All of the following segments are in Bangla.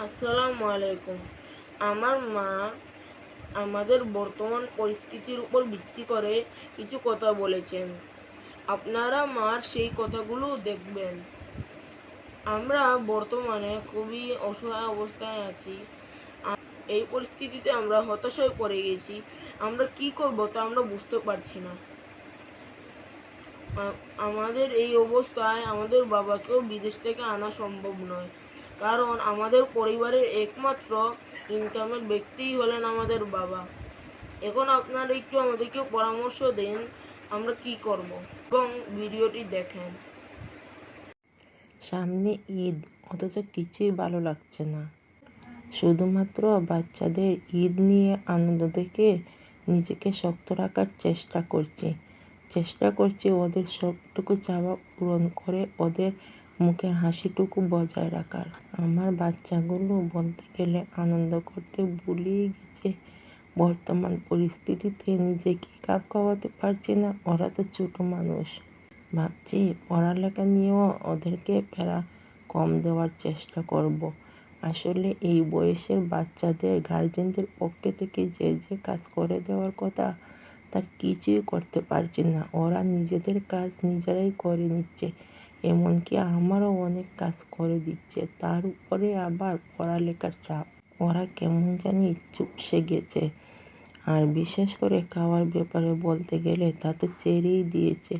আসসালামু আলাইকুম। আমার মা আমাদের বর্তমান পরিস্থিতির উপর ভিত্তি করে কিছু কথা বলেছেন। আপনারা মার সেই কথাগুলো দেখবেন। আমরা বর্তমানে খুবই অসহায় অবস্থায় আছি। এই পরিস্থিতিতে আমরা হতাশ হয়ে পড়ে গেছি। আমরা কি করব তা আমরা বুঝতে পারছি না। আমাদের এই অবস্থায় আমাদের বাবাকেও বিদেশ থেকে আনা সম্ভব নয়, কারণ আমাদের পরিবারের একমাত্র ইনকামের ব্যক্তিই হলেন আমাদের বাবা। এখন আপনারা একটু আমাদেরকে পরামর্শ দেন আমরা কি করব, এবং ভিডিওটি দেখেন। সামনে ঈদ, অথচ কিছুই ভালো লাগছে না। শুধুমাত্র বাচ্চাদের ঈদ নিয়ে আনন্দ দেখে নিজেকে শক্ত রাখার চেষ্টা করছি ওদের সবটুকু চাওয়া পূরণ করে ওদের মুখের হাসিটুকু বজায় রাখার। আমার বাচ্চাগুলো বলতে গেলে আনন্দ করতে ভুলেই গেছে। বর্তমান পরিস্থিতিতে নিজেকে খাপ খাওয়াতে পারছি না। ওরা তো ছোট মানুষ। ভাবছি পড়ালেখা নিয়েও ওদেরকে প্যারা কম দেওয়ার চেষ্টা করব। আসলে এই বয়সের বাচ্চাদের গার্জেনদের পক্ষে থেকে যে কাজ করে দেওয়ার কথা তার কিছুই করতে পারছি না। ওরা নিজেদের কাজ নিজেরাই করে নিচ্ছে, এমনকি আমারও অনেক কাজ করে দিচ্ছে। তার উপরে আবার পড়ালেখার চাপ। ওরা কেমন জানি চুপসে গেছে। আর বিশেষ করে খাওয়ার ব্যাপারে বলতে গেলে তা তো ছেড়েই দিয়েছে।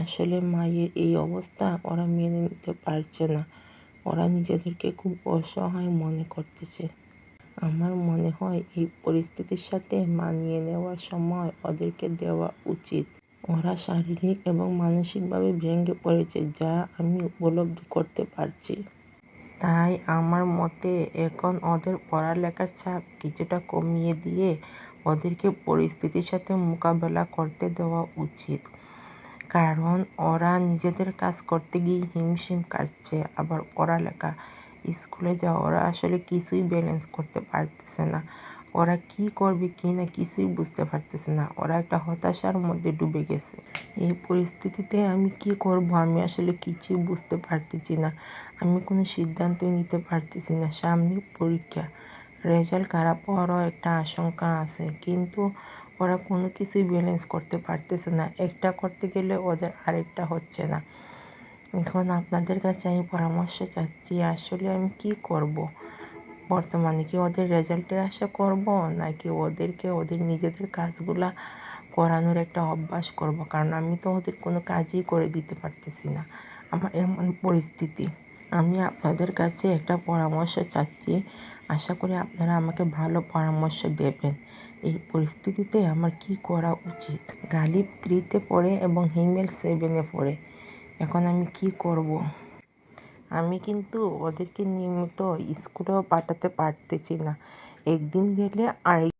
আসলে মায়ের এই অবস্থা ওরা মেনে নিতে পারছে না। ওরা নিজেদেরকে খুব অসহায় মনে করতেছে। আমার মনে হয় এই পরিস্থিতির সাথে মানিয়ে নেওয়ার সময় ওদেরকে দেওয়া উচিত। ওরা শারীরিক এবং মানসিকভাবে ভেঙে পড়েছে, যা আমি উপলব্ধি করতে পারছি। তাই আমার মতে এখন ওদের পড়ালেখার চাপ কিছুটা কমিয়ে দিয়ে ওদেরকে পরিস্থিতির সাথে মোকাবেলা করতে দেওয়া উচিত। কারণ ওরা নিজেদের কাজ করতে গিয়ে হিমশিম কাটছে, আবার পড়ালেখা, স্কুলে যাওয়া, ওরা আসলে কিছুই ব্যালেন্স করতে পারতেছে না। ওরা কি করবে কি না কিছুই বুঝতে পারতেছে না। ওরা একটা হতাশার মধ্যে ডুবে গেছে। এই পরিস্থিতিতে আমি কি করব আমি আসলে কিছুই বুঝতে পারতেছি না। আমি কোনো সিদ্ধান্তই নিতে পারতেছি না। সামনে পরীক্ষা, রেজাল্ট খারাপ হওয়ারও একটা আশঙ্কা আছে, কিন্তু ওরা কোনো কিছুই ব্যালেন্স করতে পারতেছে না। একটা করতে গেলে ওদের আরেকটা হচ্ছে না। এখন আপনাদের কাছে আমি পরামর্শ চাচ্ছি, আসলে আমি কি করব? বর্তমানে কি ওদের রেজাল্টের আশা করব, নাকি ওদেরকে ওদের নিজেদের কাজগুলা করানোর একটা অভ্যাস করব? কারণ আমি তো ওদের কোনো কাজই করে দিতে পারতেছি না। আমার এমন পরিস্থিতি। আমি আপনাদের কাছে একটা পরামর্শ চাচ্ছি। আশা করি আপনারা আমাকে ভালো পরামর্শ দেবেন। এই পরিস্থিতিতে আমার কি করা উচিত? গালিব 3-তে পড়ে এবং হিমেল 7-এ পড়ে। এখন আমি কি করব? আমি কিন্তু ওদেরকে নিয়মিত স্কুলেও পাঠাতে পারতেছি না। একদিন গেলে আরেক